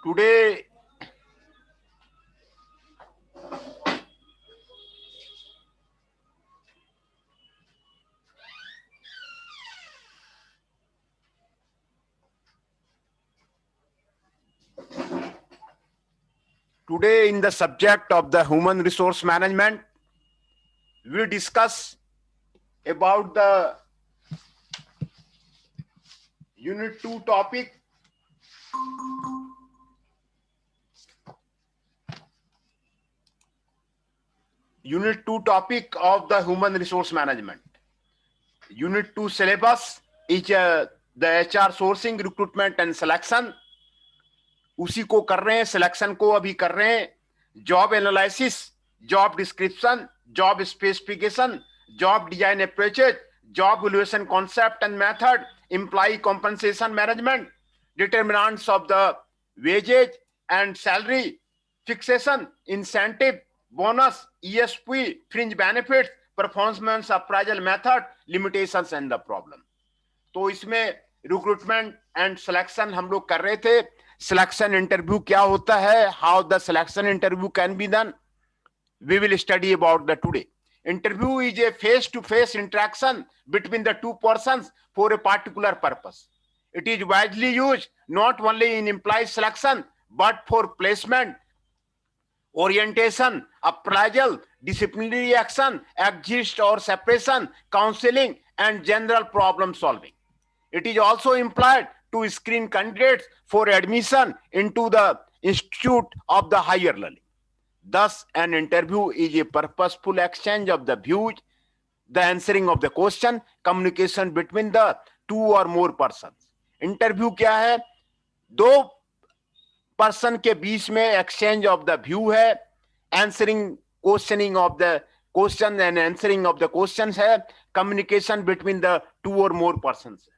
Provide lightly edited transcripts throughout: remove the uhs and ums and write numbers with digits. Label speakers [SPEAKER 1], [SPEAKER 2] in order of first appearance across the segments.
[SPEAKER 1] Today, in the subject of the human resource management, we discuss about the Unit 2 topic. Unit 2 topic of the human resource management. Unit 2 syllabus is the HR sourcing, recruitment and selection. उसी को कर रहे हैं, selection को अभी कर रहे हैं. Job analysis, job description, job specification, job design approaches, job valuation concept and method, employ compensation management, determinants of the wages and salary, fixation, incentive, bonus, ESP, fringe benefits, performance appraisal method, limitations and the problem. तो इसमें recruitment and selection हम लोग कर रहे थे. Selection interview क्या होता है, how the selection interview can be done, we will study about the today. Interview is a face-to-face interaction between the two persons for a particular purpose. It is widely used not only in employee selection but for placement, orientation, appraisal, disciplinary action, exit or separation, counseling, and general problem solving. It is also employed to screen candidates for admission into the institute of the higher learning. Thus, an interview is a purposeful exchange of the views, the answering of the question, communication between the two or more persons. Interview क्या है? दो person के बीच में exchange of the view है, questioning of the question and answering of the questions है, communication between the two or more persons.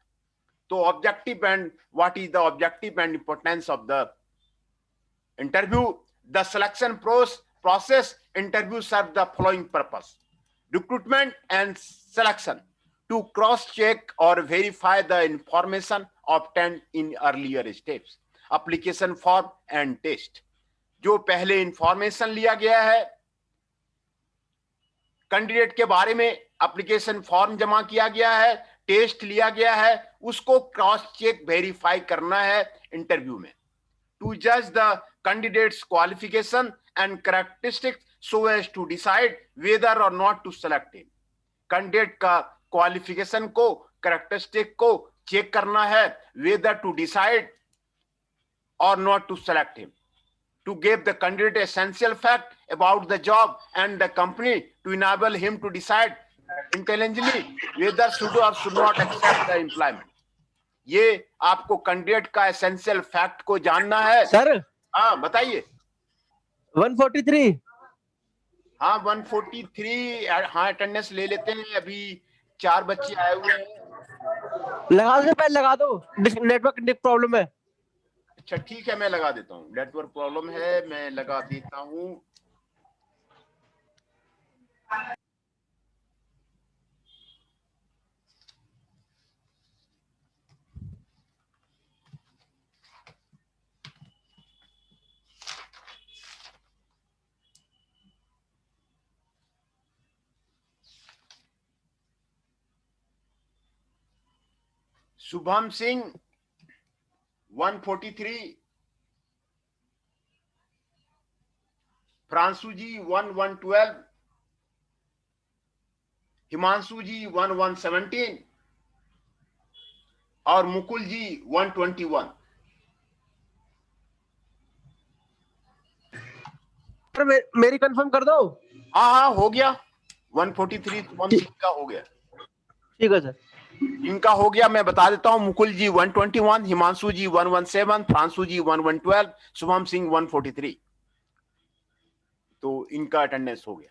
[SPEAKER 1] तो objective and what is the objective and importance of the interview? The selection process interview serve the following purpose: recruitment and selection, to cross-check or verify the information obtained in earlier steps. Application form and test. जो पहले information लिया गया है candidate के बारे में, application form जमा किया गया है, टेस्ट लिया गया है, उसको क्रॉस चेक वेरीफाई करना है इंटरव्यू में. To judge the candidate's qualification and characteristics so as to decide whether or not to select him. Candidate का qualification को, characteristic को check करना है, whether to decide or not to select him. To give the candidate essential fact about the job and the company to enable him to decide intelligently whether should or should not accept the employment. ये आपको candidate का essential fact को जानना है.
[SPEAKER 2] Sir
[SPEAKER 1] हाँ बताइए.
[SPEAKER 2] 143.
[SPEAKER 1] हाँ 143. हाँ अटेंडेंस ले लेते हैं. अभी 4 बच्चे आए हुए हैं.
[SPEAKER 2] लगा दो, पहले लगा दो. नेटवर्क प्रॉब्लम है.
[SPEAKER 1] अच्छा ठीक है, मैं लगा देता हूँ. नेटवर्क प्रॉब्लम है, मैं लगा देता हूँ. शुभम सिंह 143, फ्रांसू जी 1112, हिमांशु जी 1117 और मुकुल जी 121.
[SPEAKER 2] मेरी कंफर्म कर दो.
[SPEAKER 1] हाँ हो गया. 143 का हो गया.
[SPEAKER 2] ठीक है सर.
[SPEAKER 1] इनका हो गया, मैं बता देता हूं. मुकुल जी 121, हिमांशु जी 117, फ्रांसू जी 1112, शुभम सिंह 143. तो इनका अटेंडेंस हो गया.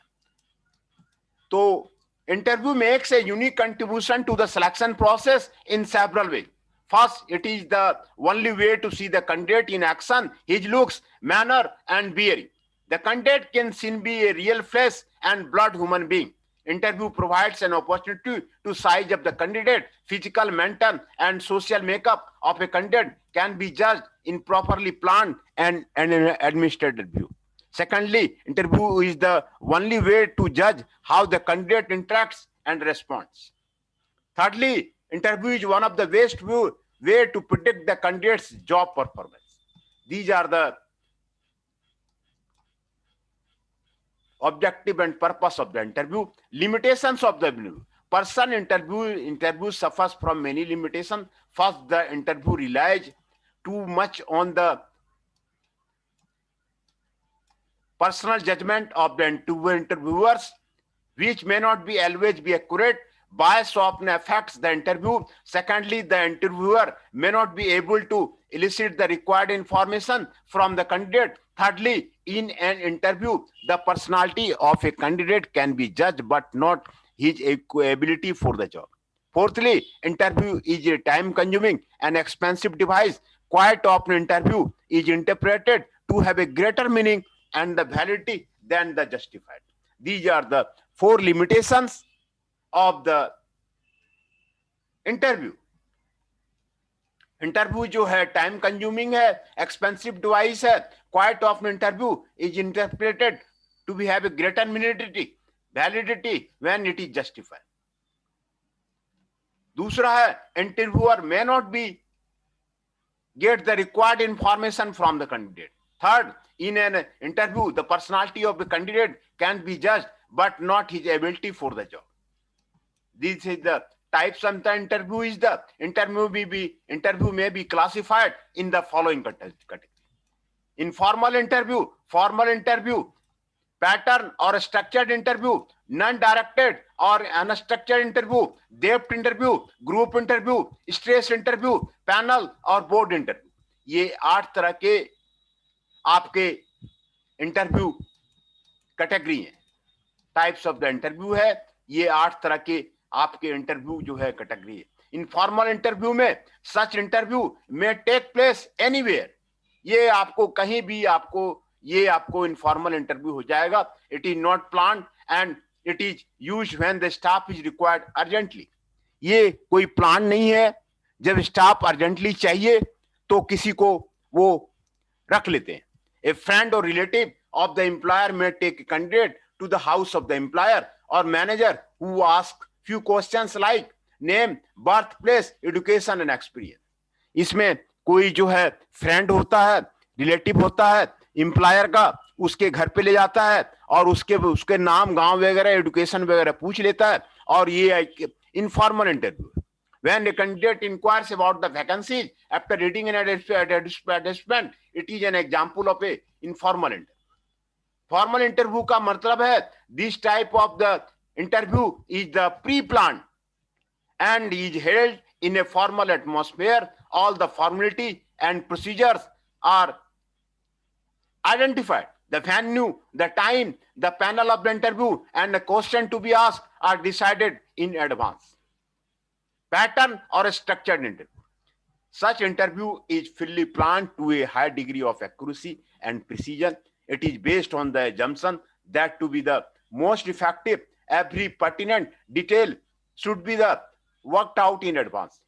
[SPEAKER 1] तो interview makes a unique contribution to the selection process in several way. First, it is the only way to see the candidate in action, his looks, manner, and bearing. The candidate can soon be a real flesh and blood human being. Interview provides an opportunity to size up the candidate. Physical, mental, and social makeup of a candidate can be judged in properly planned and an administrated view. Secondly, interview is the only way to judge how the candidate interacts and responds. Thirdly, interview is one of the best way to predict the candidate's job performance. These are the objective and purpose of the interview. Limitations of the interview. Person interview suffers from many limitations. First, the interview relies too much on the personal judgment of the interviewers, which may not be always be accurate. Bias often affects the interview. Secondly, the interviewer may not be able to elicit the required information from the candidate. Thirdly, in an interview, the personality of a candidate can be judged, but not his ability for the job. Fourthly, interview is a time-consuming and expensive device. Quite often, interview is interpreted to have a greater meaning and the validity than the justified. These are the four limitations of the interview. Interview जो है time consuming है, expensive device है. Quite often interview is interpreted to be have a greater validity when it is justified. दूसरा है interviewer may not be get the required information from the candidate. Third, in an interview, the personality of the candidate can be judged, but not his ability for the job. This is the types of the interview. Is the interview may be classified in the following category. Informal interview, formal interview, pattern or structured interview, non-directed or unstructured interview, depth interview, group interview, stress interview, panel और board interview. ये 8 तरह के आपके interview category हैं. Types of the interview है. ये 8 तरह के आपके इंटरव्यू जो है कैटेगरी है. इनफॉर्मल इंटरव्यू में सच इंटरव्यू में टेक प्लेस एनीवेयर. ये आपको कहीं भी आपको इनफॉर्मल इंटरव्यू हो जाएगा. It is not plan and it is used when the staff is required urgently. ये कोई प्लान नहीं है. जब स्टाफ अर्जेंटली चाहिए तो किसी को वो रख लेते हैं. A friend or relative of the employer may take candidate to the house of the employer or manager who ask few questions like name, birth place, education and experience. इसमें कोई जो है फ्रेंड होता है, रिलेटिव होता है employer का, उसके घर पे ले जाता है और उसके नाम, गांव वगैरह, एजुकेशन वगैरह पूछ लेता है. और ये informal interview. When a candidate inquires about the vacancies after reading an advertisement, it is an example of a informal interview. Formal interview का मतलब है this type of the interview is the pre-planned and is held in a formal atmosphere. All the formality and procedures are identified. The venue, the time, the panel of the interview, and the question to be asked are decided in advance. Pattern or a structured interview. Such interview is fully planned to a high degree of accuracy and precision. It is based on the assumption that to be the most effective, every pertinent detail should be worked out in advance.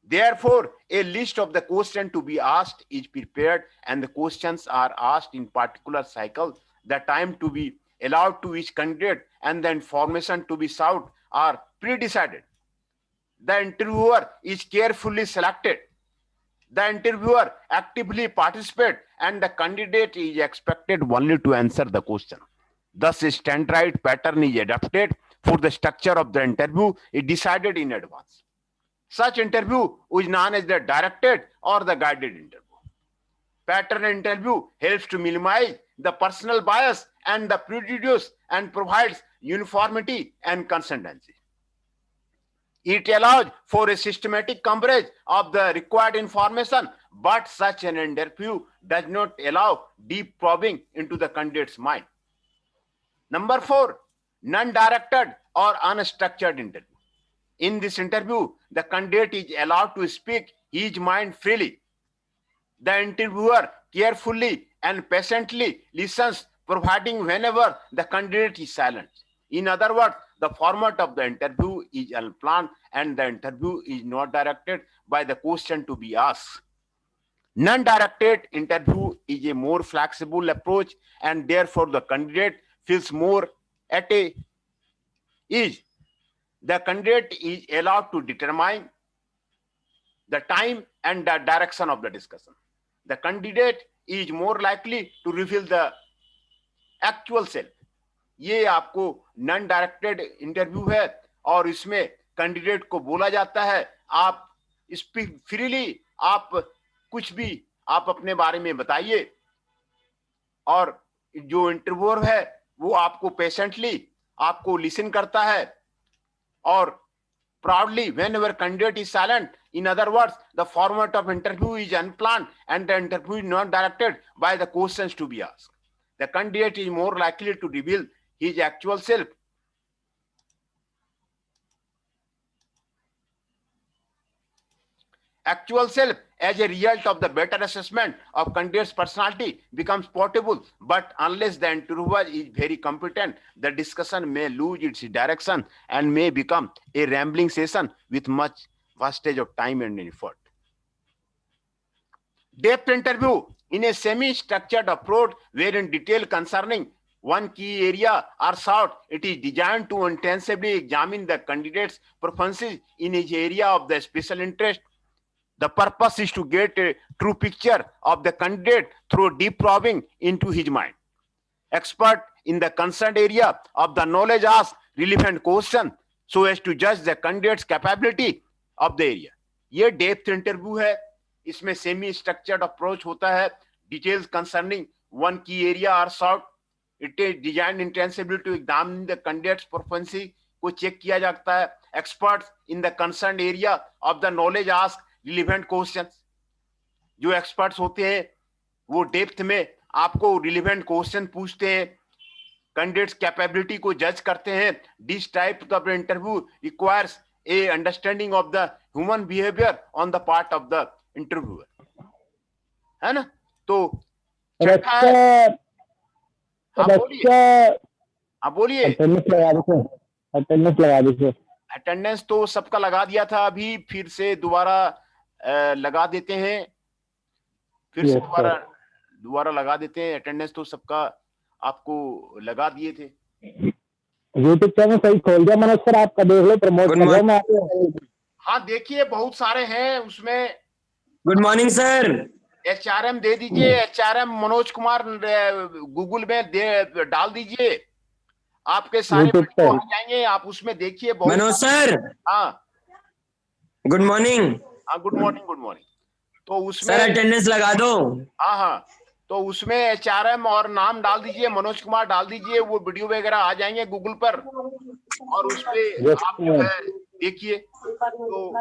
[SPEAKER 1] Therefore, a list of the questions to be asked is prepared and the questions are asked in particular cycle. The time to be allowed to each candidate and the information to be sought are pre-decided. The interviewer is carefully selected. The interviewer actively participates and the candidate is expected only to answer the question. Thus, a standardized pattern is adapted for the structure of the interview is decided in advance. Such interview is known as the directed or the guided interview. Pattern interview helps to minimize the personal bias and the prejudice and provides uniformity and consistency. It allows for a systematic coverage of the required information, but such an interview does not allow deep probing into the candidate's mind. Number 4, non-directed or unstructured interview. In this interview, the candidate is allowed to speak his mind freely. The interviewer carefully and patiently listens, providing whenever the candidate is silent. In other words, the format of the interview is unplanned and the interview is not directed by the question to be asked. Non-directed interview is a more flexible approach and therefore the candidate feels more at a ease. The candidate is allowed to determine the time and the direction of the discussion. The candidate is more likely to reveal the actual self. ये आपको non directed interview है और इसमें candidate को बोला जाता है आप स्पीक फ्रीली, आप कुछ भी आप अपने बारे में बताइए और जो इंटरव्यूअर है वो आपको पेशेंटली आपको लिसन करता है और proudly whenever candidate is silent. In other words, the format of interview is unplanned and the interview is not directed by the questions to be asked. The candidate is more likely to reveal his actual self. Actual self as a result of the better assessment of candidate's personality becomes possible, but unless the interviewer is very competent, the discussion may lose its direction and may become a rambling session with much wastage of time and effort. Depth interview in a semi-structured approach wherein detail concerning one key area are sought, it is designed to intensively examine the candidate's preferences in his area of the special interest. The purpose is to get a true picture of the candidate through deep probing into his mind. Expert in the concerned area of the knowledge ask relevant question so as to judge the candidate's capability of the area. ये depth interview है, इसमें semi structured approach होता है. Details concerning one key area are sought. It is design intensively to examine the candidate's performance को check किया जाता है. Experts in the concern area of the knowledge ask relevant questions. जो experts होते हैं वो डेप्थ में आपको रिलेवेंट क्वेश्चन पूछते हैं, कैंडिडेट्स कैपेबिलिटी को जज करते हैं. This type of interview requires a understanding of the human behaviour on the part of the interviewer, है ना. तो छठा है, हाँ बोलिए.
[SPEAKER 2] अटेंडेंस लगा दीजिए.
[SPEAKER 1] अटेंडेंस तो सबका लगा दिया था, अभी फिर से दोबारा लगा देते हैं. फिर से दोबारा लगा देते हैं. अटेंडेंस तो सबका आपको लगा दिए थे.
[SPEAKER 2] यूट्यूब चैनल सही खोल दिया मनोज सर, आपका देख लो, प्रमोट कर रहा हूं मैं आपको.
[SPEAKER 1] हाँ देखिए बहुत सारे हैं उसमें.
[SPEAKER 3] Good morning sir.
[SPEAKER 1] HRM दे दीजिए, HRM मनोज कुमार गूगल में डाल दीजिए, आपके सारे वीडियो आ जाएंगे, आप उसमें देखिए.
[SPEAKER 3] मनोज सर.
[SPEAKER 1] हाँ
[SPEAKER 3] गुड मॉर्निंग.
[SPEAKER 1] हाँ गुड मॉर्निंग. तो उसमें
[SPEAKER 3] सर अटेंडेंस लगा दो.
[SPEAKER 1] हाँ तो उसमें HRM और नाम डाल दीजिए, मनोज कुमार डाल दीजिए, वो वीडियो वगैरह आ जाएंगे गूगल पर और उस पे आप जो है देखिए. तो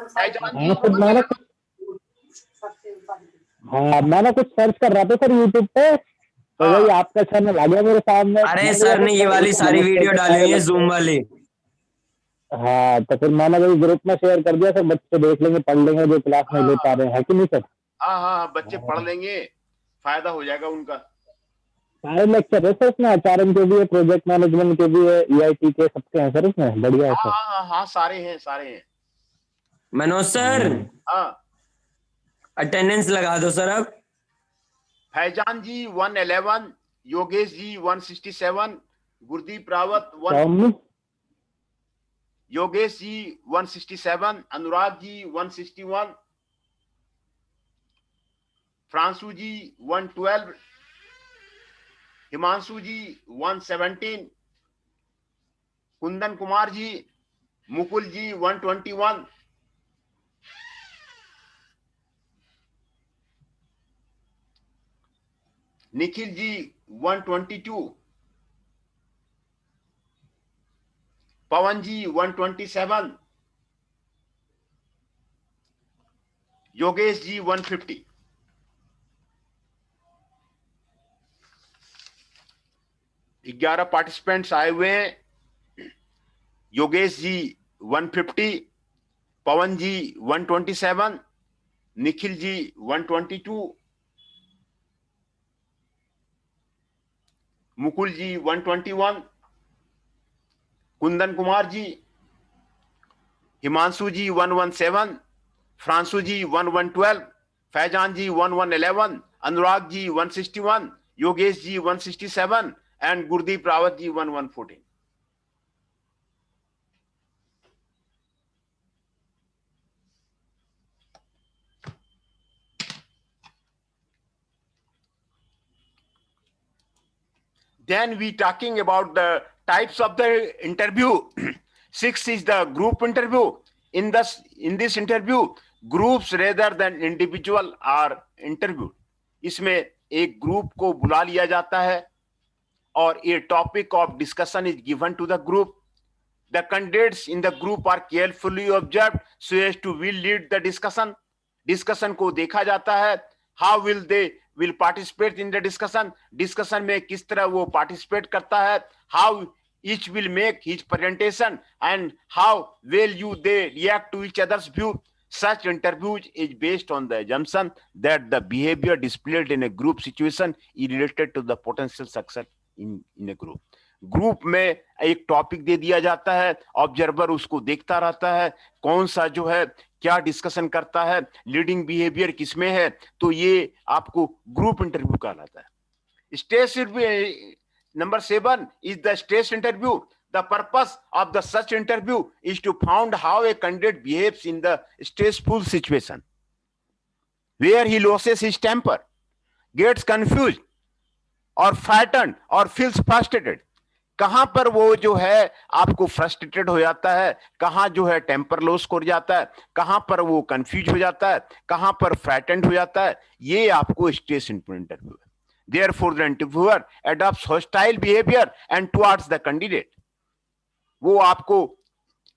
[SPEAKER 2] हाँ मैंने कुछ सर्च कर रहा था सर यूट्यूब पे, तो वही आपका चैनल आ गया मेरे सामने.
[SPEAKER 3] अरे सर ने ये वाली सारी वीडियो डाली हुई है जूम वाली.
[SPEAKER 2] हाँ तो फिर मैंने वही ग्रुप में शेयर कर दिया सर, बच्चे देख लेंगे, पढ़ लेंगे जो क्लास में ले पा रहे हैं, है कि नहीं सर.
[SPEAKER 1] हाँ बच्चे पढ़ लेंगे, फायदा हो जाएगा उनका.
[SPEAKER 2] सारे लेक्चर है सर इसमें, HRM के भी है, प्रोजेक्ट मैनेजमेंट के भी है, EIT के सबके हैं सर इसमें. बढ़िया है सर.
[SPEAKER 1] हाँ सारे हैं.
[SPEAKER 3] मनोज सर.
[SPEAKER 1] हाँ
[SPEAKER 3] अटेंडेंस लगा दो सर. अब
[SPEAKER 1] फैजान जी 111, योगेश जी 167, गुरदीप रावत 1, योगेश जी 167, अनुराग जी 161, फ्रांसू जी 112, हिमांशु जी 117, कुंदन कुमार जी, मुकुल जी 121, निखिल जी 122, पवन जी 127, योगेश जी 150. ग्यारह पार्टिसिपेंट्स आए हुए हैं. Yogesh ji 150, Pawan ji 127, Nikhil ji 122, Mukul ji 121, Kundan Kumar ji, Himanshu ji 117, Fransu ji 1112, Faizan ji 1111, Anurag ji 161, Yogesh ji 167 and Gurdeep Rawat ji 1114. Then we talking about the types of the interview. 6 is the group interview. In this interview, groups rather than individual are interviewed. इसमें एक ग्रुप को बुला लिया जाता है और a topic of discussion is given to the group. The candidates in the group are carefully observed so as to will lead the discussion. Discussion को देखा जाता है. How will they will participate in the discussion? Discussion में किस तरह वो participate करता है. How each will make his presentation and how well they react to each other's view. Such interviews is based on the assumption that the behavior displayed in a group situation is related to the potential success in a group. Group में एक topic दे दिया जाता है, observer उसको देखता रहता है, कौन सा जो है क्या डिस्कशन करता है, लीडिंग बिहेवियर किसमें है, तो ये आपको ग्रुप इंटरव्यू कहलाता है. Stress number 7 is the stress interview. The purpose of the such interview is to find how a candidate behaves in the stressful situation, where he loses his temper, gets confused or frightened or feels frustrated. कहां पर वो जो है आपको frustrated हो जाता है, कहां जो है टेम्पर लॉस कर जाता है, कहां पर वो कंफ्यूज हो जाता है, कहां पर फ्राइटेंड हो जाता है, ये आपको स्ट्रेस इंटरव्यू है. Therefore, the interviewer adopts hostile behavior and towards the candidate. वो आपको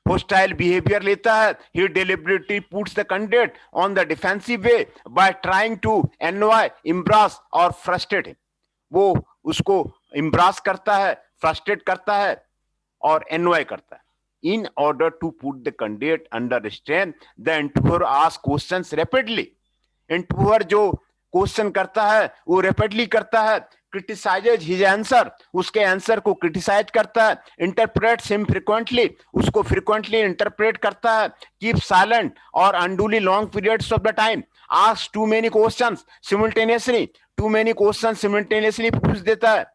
[SPEAKER 1] hostile behavior लेता है. He deliberately puts the candidate on the defensive way by trying to annoy, embarrass or frustrate him. वो उसको embarrass करता है, frustrate करता है और annoy करता है. In order to put the candidate under strain, the interviewer asks questions rapidly. Interviewer जो क्वेश्चन करता है वो रैपिडली करता है, क्रिटिसाइजेज हिज आंसर, उसके आंसर को क्रिटिसाइज करता है, इंटरप्रेट्स हिम फ्रीक्वेंटली, उसको फ्रीक्वेंटली इंटरप्रेट करता है, कीप साइलेंट और unduly long periods of the time, ask too many questions simultaneously, too many questions simultaneously पूछ देता है,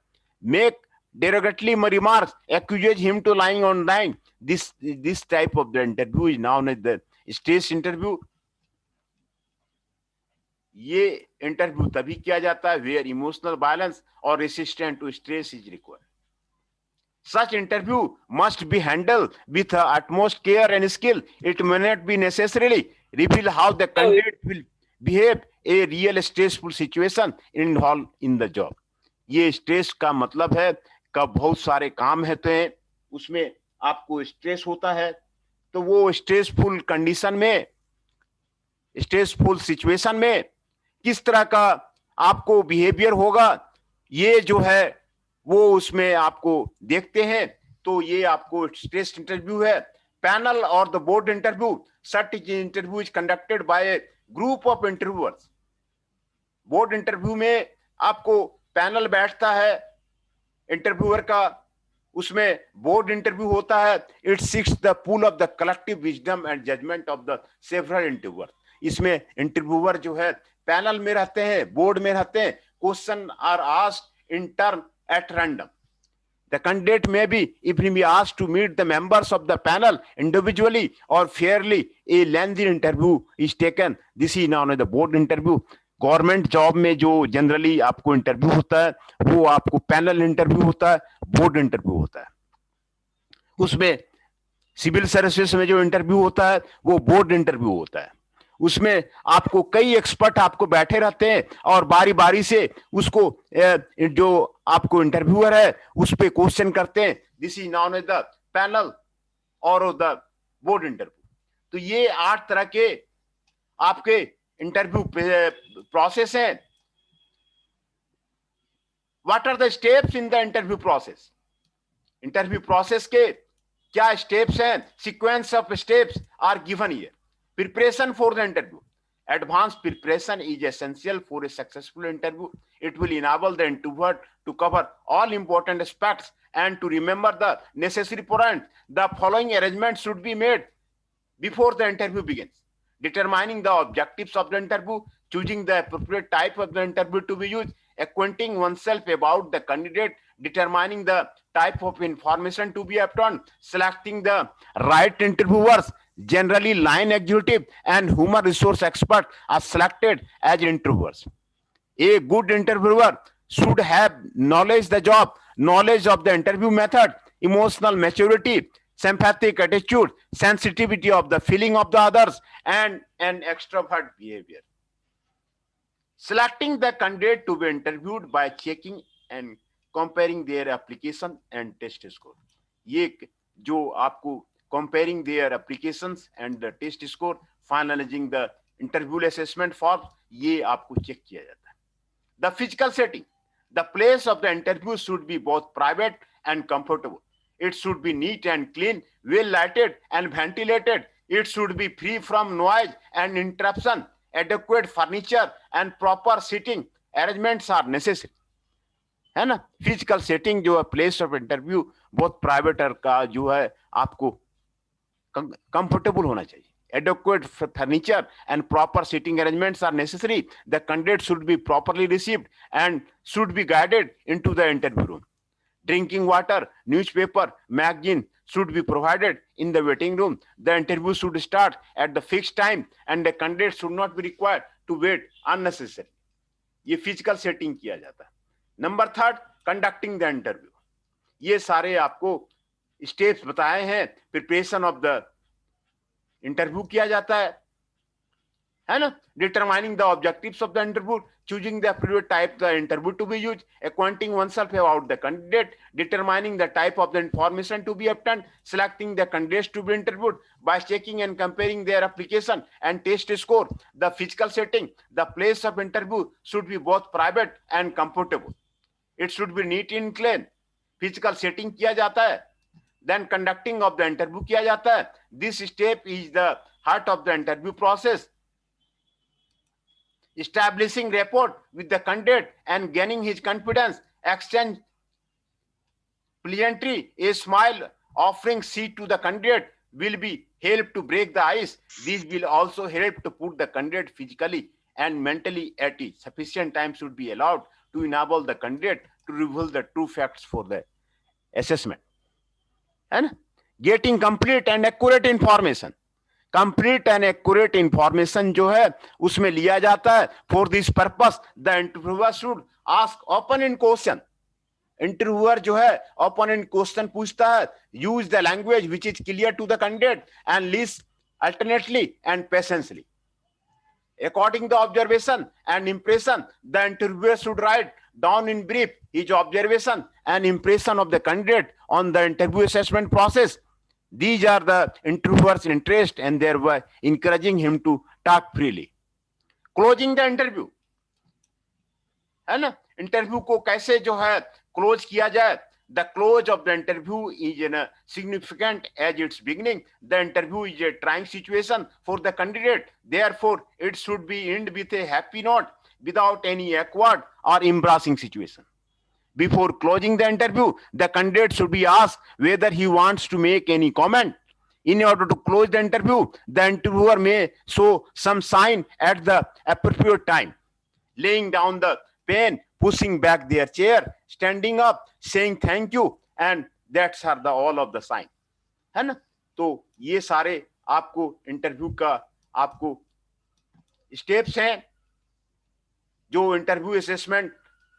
[SPEAKER 1] make derogatory remarks, accuses him to lying on lying. This type of the interview is known as the stress interview. ये interview तभी किया जाता है where emotional balance or resistance to stress is required. Such interview must be handled with utmost care and skill. It may not be necessarily reveal how the candidate will behave a real stressful situation involved in the job. ये stress का मतलब है कब बहुत सारे काम होते हैं, उसमें आपको स्ट्रेस होता है, तो वो स्ट्रेसफुल कंडीशन में, स्ट्रेसफुल सिचुएशन में किस तरह का आपको बिहेवियर होगा, ये जो है वो उसमें आपको देखते हैं. तो ये आपको स्ट्रेस इंटरव्यू है. पैनल और the board interview. Such interview is conducted by A group of interviewers. Board interview में आपको पैनल बैठता है इंटरव्यूअर का, उसमें बोर्ड इंटरव्यू होता है. It seeks the pool of the collective wisdom and judgement of the several interviewer. इसमें interviewer जो है पैनल में रहते हैं, बोर्ड में रहते हैं. Question are asked in turn at random. The candidate may be, if he be asked to meet the members of the panel individually or fairly, a lengthy interview is taken. This is known as the board interview. Government job में जो generally आपको interview होता है वो आपको panel interview होता है, board interview होता है. उसमें सिविल सर्विसेज में जो इंटरव्यू होता है वो बोर्ड इंटरव्यू होता है. उसमें आपको कई एक्सपर्ट आपको बैठे रहते हैं और बारी बारी से उसको जो आपको इंटरव्यूअर है उस पे क्वेश्चन करते हैं. This is known as the panel और द बोर्ड इंटरव्यू. तो ये 8 तरह के आपके इंटरव्यू प्रोसेस हैं. What are the steps in the interview process? Interview process के क्या स्टेप्स हैं? Sequence of steps are given here. Preparation for the interview. Advanced preparation is essential for a successful interview. It will enable the interviewer to cover all important aspects and to remember the necessary points. The following arrangements should be made before the interview begins: determining the objectives of the interview, choosing the appropriate type of the interview to be used, acquainting oneself about the candidate, determining the type of information to be obtained, selecting the right interviewers. Generally, line executive and human resource expert are selected as interviewers. A good interviewer should have knowledge the job, knowledge of the interview method, emotional maturity, sympathetic attitude, sensitivity of the feeling of the others, and an extrovert behavior. Selecting the candidate to be interviewed by checking and comparing their application and test score. ये जो आपको comparing their applications and the test score, finalizing the interview assessment form, ये आपको check किया जाता है. The physical setting. The place of the interview should be both private and comfortable. It should be neat and clean, well lighted and ventilated. It should be free from noise and interruption. Adequate furniture and proper seating arrangements are necessary. है ना. Physical setting जो है, place of interview बहुत private का जो है आपको comfortable होना चाहिए. Adequate furniture and proper seating arrangements are necessary. The candidate should be properly received and should be guided into the interview room. Drinking water, newspaper, magazine should be provided in the waiting room. The interview should start at the fixed time and the candidate should not be required to wait unnecessarily. ये physical setting किया जाता है. Number 3, conducting the interview. ये सारे आपको steps बताए हैं. Preparation of the interview किया जाता है ना. Determining the objectives of the interview, choosing the appropriate type the interview to be used, acquainting oneself about the candidate, determining the type of the information to be obtained, selecting the candidates to be interviewed by checking and comparing their application and test score. The physical setting, the place of interview should be both private and comfortable. It should be neat and clean. Physical setting किया जाता है. Then conducting of the interview किया जाता है. This step is the heart of the interview process. Establishing rapport with the candidate and gaining his confidence, exchange pleasantry, a smile, offering seat to the candidate will be help to break the ice. These will also help to put the candidate physically and mentally at ease. Sufficient time should be allowed to enable the candidate to reveal the true facts for the assessment. And getting complete and accurate information. Complete and accurate information जो है उसमें लिया जाता है. For this purpose the interviewer should ask open in question. Interviewer जो है open in question पूछता है. Use the language which is clear to the candidate and list alternately and patiently. According the observation and impression the interviewer should write down in brief his observation and impression of the candidate on the interview assessment process. These are the interviewer's interest and thereby encouraging him to talk freely. Closing the interview, है ना. Interview को कैसे जो है close किया जाए. The close of the interview is significant as its beginning. The interview is a trying situation for the candidate. Therefore, it should be end with a happy note without any awkward or embarrassing situation. Before closing the interview, the candidate should be asked whether he wants to make any comment. In order to close the interview, the interviewer may show some sign at the appropriate time. Laying down the pen, pushing back their chair, standing up, saying thank you, and that's are the all of the sign. है ना. तो ये सारे आपको interview का आपको steps हैं. जो इंटरव्यू असेसमेंट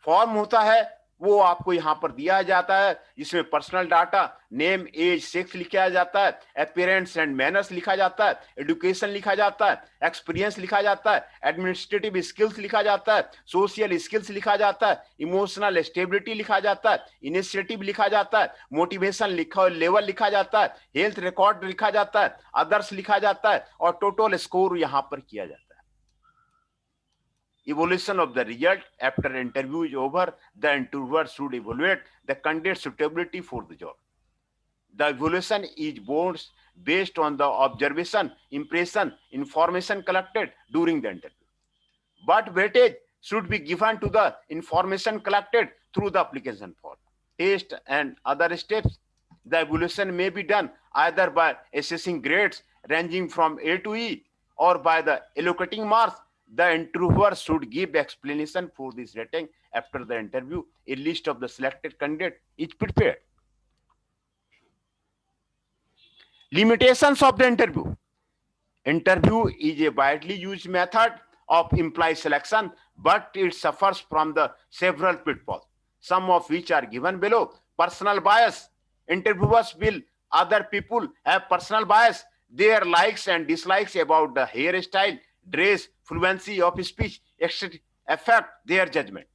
[SPEAKER 1] फॉर्म होता है वो आपको यहाँ पर दिया जाता है. जिसमें personal data, name, age, sex लिखा जाता है, अपीयरेंस एंड मैनर्स लिखा जाता है, एजुकेशन लिखा जाता है, एक्सपीरियंस लिखा जाता है, एडमिनिस्ट्रेटिव स्किल्स लिखा जाता है, सोशल स्किल्स लिखा जाता है, इमोशनल स्टेबिलिटी लिखा जाता है, इनिशिएटिव लिखा जाता है, मोटिवेशन लिखा लेवल लिखा जाता है, हेल्थ रिकॉर्ड लिखा जाता है, अदर्स लिखा जाता है और टोटल स्कोर यहाँ पर किया जाता है. Evaluation of the result after interview is over, the interviewer should evaluate the candidate's suitability for the job. The evaluation is based on the observation, impression, information collected during the interview. But weightage should be given to the information collected through the application form. test, and other steps. The evaluation may be done either by assessing grades ranging from A to E or by the allocating marks. The interviewer should give explanation for this rating after the interview. A list of the selected candidate is prepared. Limitations of the interview. Interview is a widely used method of employee selection, but it suffers from the several pitfalls, some of which are given below. Personal bias. Interviewers will other people have personal bias. Their likes and dislikes about the hairstyle, dress, fluency of speech, etc. affect their judgment.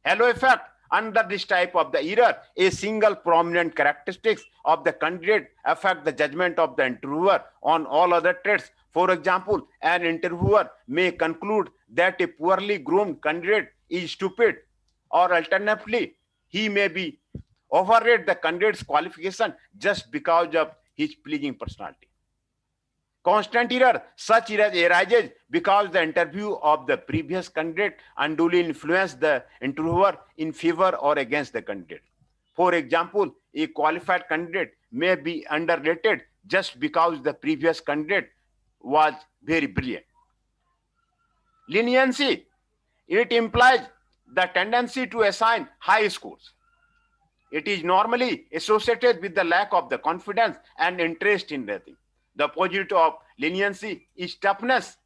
[SPEAKER 1] Halo effect. Under this type of the error, a single prominent characteristics of the candidate affect the judgment of the interviewer on all other traits. For example, an interviewer may conclude that a poorly groomed candidate is stupid, or alternatively, he may be overrate the candidate's qualification just because of his pleasing personality. Constant error. Such error arises because the interview of the previous candidate unduly influenced the interviewer in favor or against the candidate. For example, a qualified candidate may be underrated just because the previous candidate was very brilliant. Leniency. It implies the tendency to assign high scores. It is normally associated with the lack of the confidence and interest in writing. The opposite of leniency is toughness.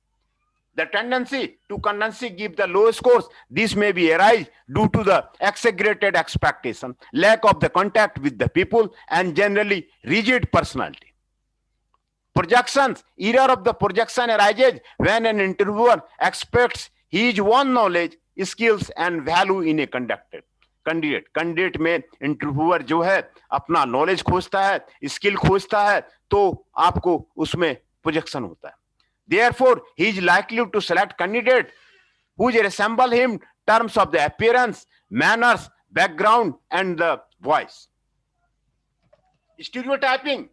[SPEAKER 1] The tendency to constantly give the low scores. This may be arise due to the exaggerated expectation, lack of the contact with the people, and generally rigid personality. Projections. Error of the projection arises when an interviewer expects his own knowledge, skills, and value in a candidate में interviewer जो है अपना knowledge खोजता है, skill खोजता है, तो आपको उसमें प्रोजेक्शन होता है. Therefore, he is likely to select candidate who resemble him in terms of the appearance, manners, background, and the voice. Stereotyping.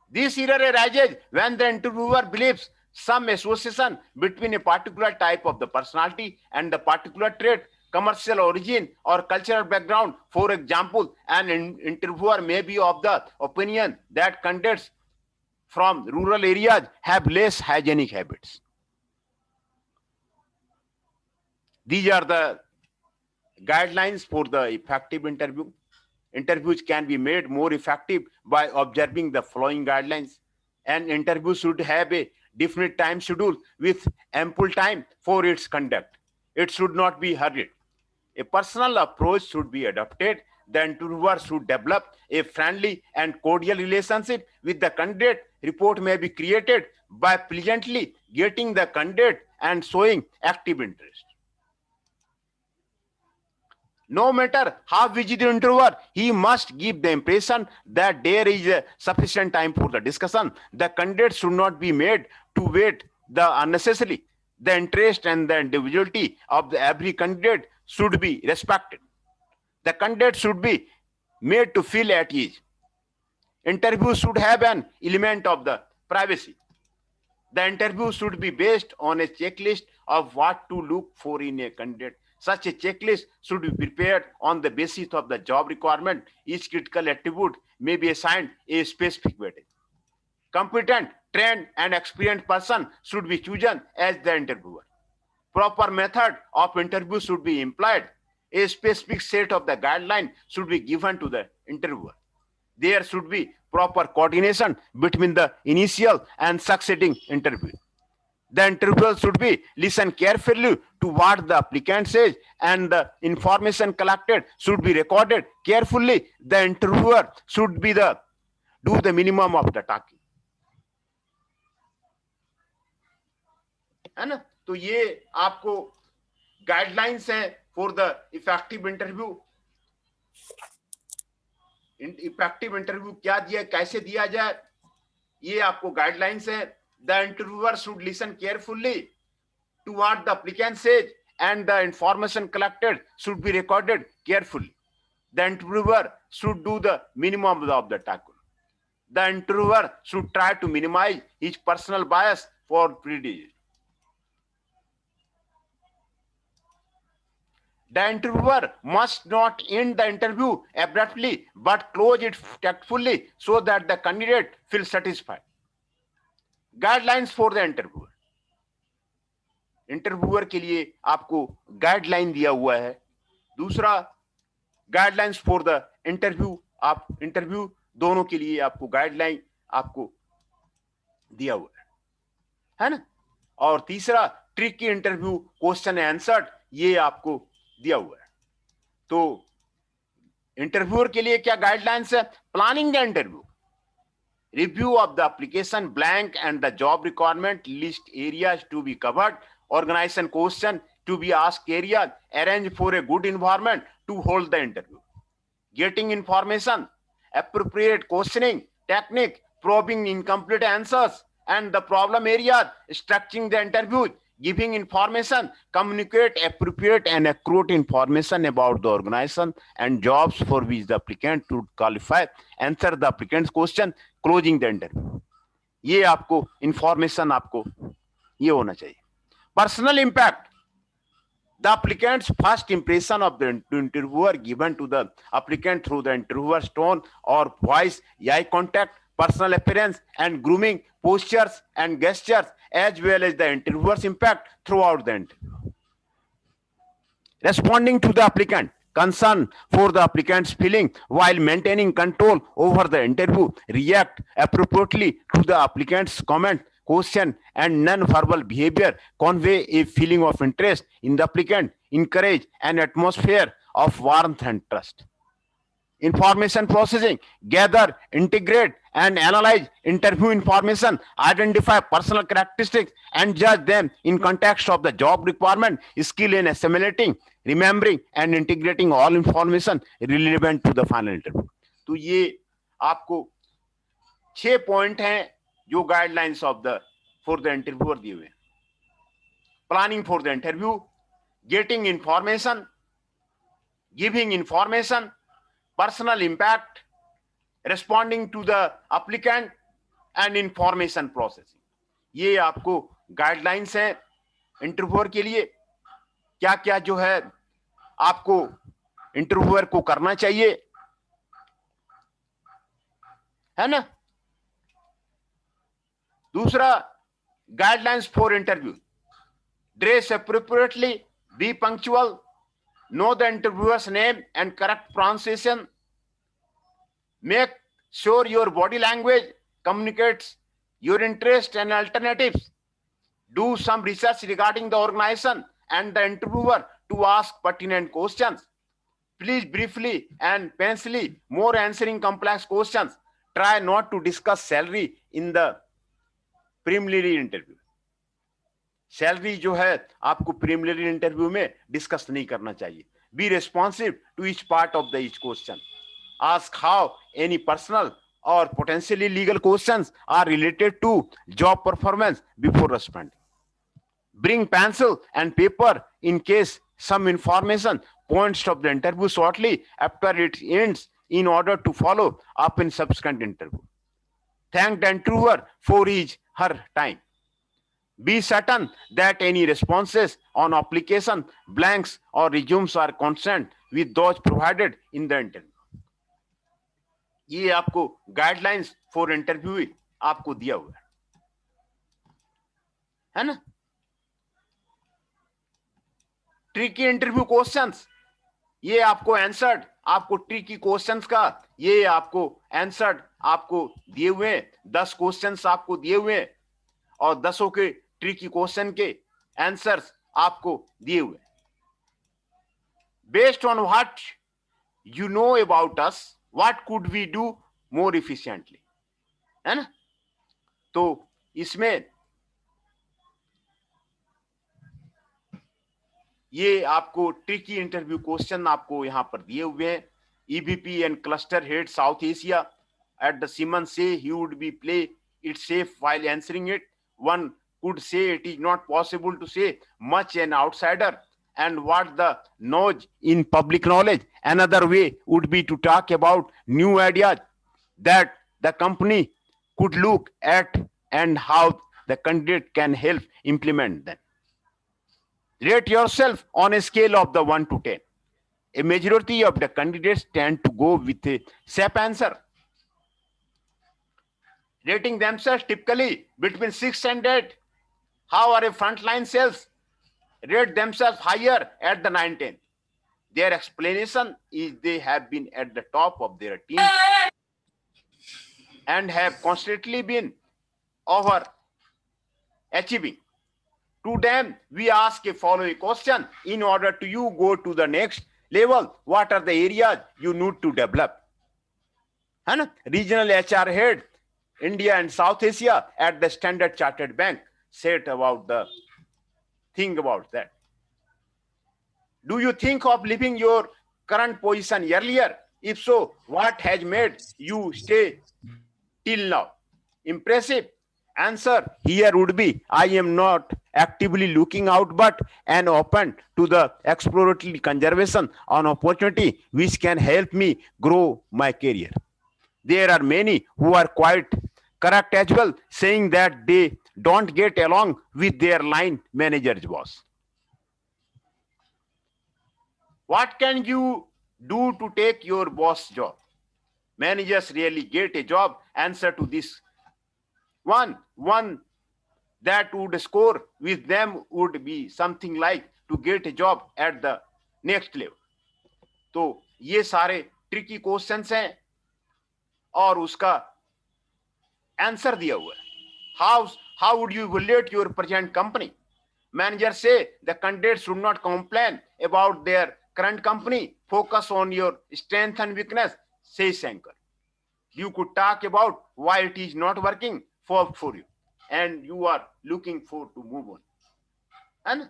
[SPEAKER 1] This error arises when the interviewer believes some association between a particular type of the personality and the particular trait, commercial origin, or cultural background. For example, an interviewer may be of the opinion that candidates from rural areas have less hygienic habits. These are the guidelines for the effective interview. Interviews can be made more effective by observing the following guidelines. An interview should have a definite time schedule with ample time for its conduct. It should not be hurried. A personal approach should be adopted. The interviewer should develop a friendly and cordial relationship with the candidate. Report may be created by pleasantly getting the candidate and showing active interest. No matter how busy the interviewer, he must give the impression that there is a sufficient time for the discussion. The candidate should not be made to wait unnecessarily. The interest and the individuality of every candidate should be respected. The candidate should be made to feel at ease. Interview should have an element of the privacy. The interview should be based on a checklist of what to look for in a candidate. Such a checklist should be prepared on the basis of the job requirement. Each critical attribute may be assigned a specific weightage. Competent, trained, and experienced person should be chosen as the interviewer. Proper method of interview should be employed. A specific set of the guidelines should be given to the interviewer. There should be proper coordination between the initial and succeeding interview. The interviewer should be listen carefully to what the applicant says, and the information collected should be recorded carefully. The interviewer should be do the minimum of the talking. है ना? तो ये आपको guidelines हैं for the effective interview. Effective interview क्या दिया, कैसे दिया जाए, ये आपको गाइडलाइंस हैं. The interviewer should listen carefully to what the applicant says, and the information collected should be recorded carefully. The interviewer should do the minimum of the tackle. The interviewer should try to minimize his personal bias for prejudice. The interviewer must not end the interview abruptly, but close it tactfully so that the candidate feels satisfied. Guidelines for the interviewer. Interviewer के लिए आपको guideline दिया हुआ है. दूसरा, guidelines for the interview. आप interview दोनों के लिए आपको गाइडलाइन आपको दिया हुआ है ना. और तीसरा, ट्रिकी इंटरव्यू क्वेश्चन आंसर, ये आपको दिया हुआ है. तो इंटरव्यूअर के लिए क्या गाइडलाइंस है? Planning the interview, review of the application blank and the job requirement list areas to be covered, organization question to be asked areas, arrange for a good environment to hold the interview, getting information, appropriate questioning technique, probing incomplete answers and the problem areas, structuring the interview, giving information, communicate appropriate and accurate information about the organization and jobs for which the applicant to qualify, answer the applicant's question, closing the interview. ये आपको information आपको ये होना चाहिए. Personal impact. The applicant's first impression of the interviewer given to the applicant through the interviewer's tone or voice, eye contact, personal appearance and grooming, postures and gestures, as well as the interviewer's impact throughout the interview. Responding to the applicant, concern for the applicant's feeling while maintaining control over the interview, react appropriately to the applicant's comment, question and non-verbal behavior, convey a feeling of interest in the applicant, encourage an atmosphere of warmth and trust. Information processing, gather, integrate and analyze interview information, identify personal characteristics and judge them in context of the job requirement, skill in assimilating, remembering and integrating all information relevant to the final interview. तो ये आपको 6 point हैं जो guidelines of the for the interviewer दिए हुए हैं. Planning for the interview, getting information, giving information, personal impact, responding to the applicant and information processing. ये आपको गाइडलाइंस हैं इंटरव्यूअर के लिए. क्या क्या जो है आपको इंटरव्यूअर को करना चाहिए, है ना. दूसरा, guidelines for interview. Dress appropriately, be punctual, know the interviewer's name and correct pronunciation, make sure your body language communicates your interest and alternatives, do some research regarding the organization and the interviewer to ask pertinent questions, please briefly and painfully more answering complex questions, try not to discuss salary in the preliminary interview. Salary जो है आपको preliminary interview में discuss नहीं करना चाहिए. Be responsive to each part of the each question. Ask how any personal or potentially legal questions are related to job performance before responding. Bring pencil and paper in case some information points of the interview shortly after it ends in order to follow up in subsequent interview. Thank the interviewer for his her time. Be certain that any responses on application blanks or resumes are consistent with those provided in the interview. ये आपको guidelines for interview आपको दिया हुआ है ना. Tricky interview questions, ये आपको answered, आपको ट्रिकी क्वेश्चंस का ये आपको आंसर्ड आपको दिए हुए हैं. 10 क्वेश्चंस आपको दिए हुए हैं और 10 के ट्रिकी क्वेश्चन के आंसर्स आपको दिए हुए. Based on what you know about us, what could we do more efficiently, है ना. तो इसमें ये आपको ट्रिकी इंटरव्यू क्वेश्चन आपको यहां पर दिए हुए हैं. EBP and cluster head south Asia at the Siemens say he would be play it safe while answering it. One could say it is not possible to say much an outsider and what the knows in public knowledge. Another way would be to talk about new ideas that the company could look at and how the candidate can help implement them. Rate yourself on a scale of the 1 to 10. a majority of the candidates tend to go with a safe answer, rating themselves typically between 6 and 8. However, frontline sales rate themselves higher at the 9-10. Their explanation is they have been at the top of their team and have constantly been over achieving. To them, we ask a following question: in order to you go to the next level, what are the areas you need to develop? है ना? Regional HR head, India and South Asia at the Standard Chartered Bank said about the thing about that. Do you think of leaving your current position earlier? If so, what has made you stay till now? Impressive. Answer here would be: I am not actively looking out, but an open to the exploratory conservation on opportunity which can help me grow my career. There are many who are quite correct as well, saying that they don't get along with their line manager's boss. What can you do to take your boss job? Managers really get a job. Answer to this one that would score with them would be something like to get a job at the next level. तो ये सारे tricky questions हैं और उसका answer दिया हुआ है. How would you evaluate your present company? Managers say the candidates should not complain about their current company. Focus on your strength and weakness, says anchor. You could talk about why it is not working for you and you are looking for to move on. And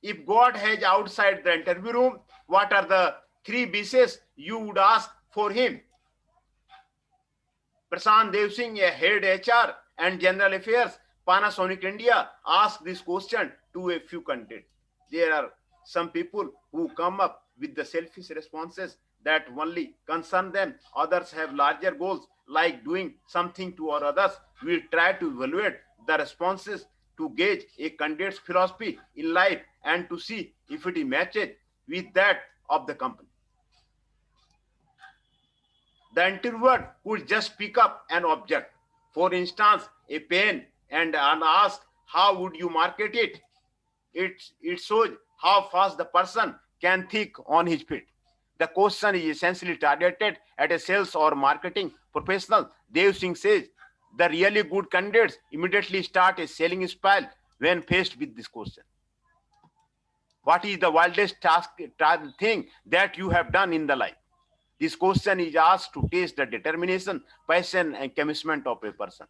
[SPEAKER 1] if God has outside the interview room, what are the 3 wishes you would ask for him? Prashant Dev Singh, a head HR and general affairs, Panasonic India, asked this question to a few candidates. There are some people who come up with the selfish responses that only concern them. Others have larger goals like doing something to others. We try to evaluate the responses to gauge a candidate's philosophy in life and to see if it matches with that of the company. The interviewer could just pick up an object, for instance, a pen, and ask, how would you market it? It shows how fast the person can think on his feet. The question is essentially targeted at a sales or marketing professional. Dev Singh says the really good candidates immediately start a selling spiel when faced with this question. What is the wildest thing that you have done in the life? This question is asked to test the determination, passion, and commitment of a person.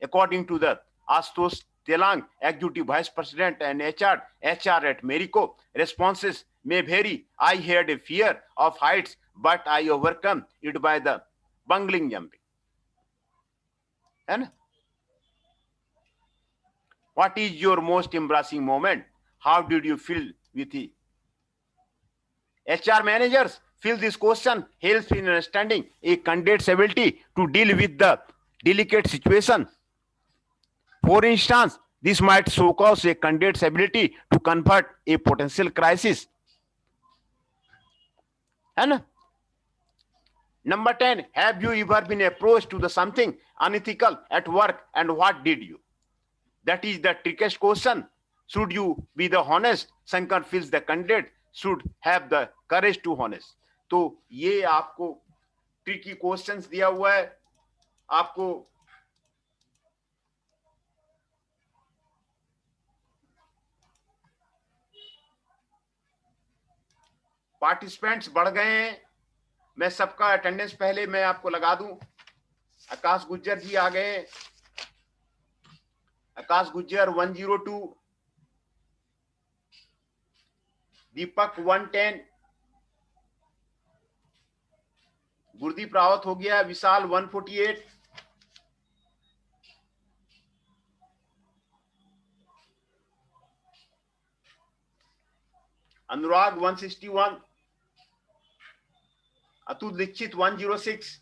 [SPEAKER 1] According to the Astos Telang, Executive Vice President and HR at Marico, responses may vary. I had a fear of heights, but I overcome it by the bungling jumping. And what is your most embarrassing moment? How did you feel with it? HR managers feel this question helps in understanding a candidate's ability to deal with the delicate situation. For instance, this might showcase a candidate's ability to convert a potential crisis. And number 10, have you ever been approached to the something unethical at work and what did you? That is the trickiest question. Should you be the honest? Shankar feels the candidate should have the courage to honest. तो ये आपको tricky questions दिया हुआ है. आपको participants बढ़ गए हैं. मैं सबका अटेंडेंस पहले मैं आपको लगा दूं. आकाश गुज्जर जी आ गए. आकाश गुज्जर 102, दीपक 110, गुरदीप रावत हो गया. विशाल 148, अनुराग 161, अतुल दीक्षित 106,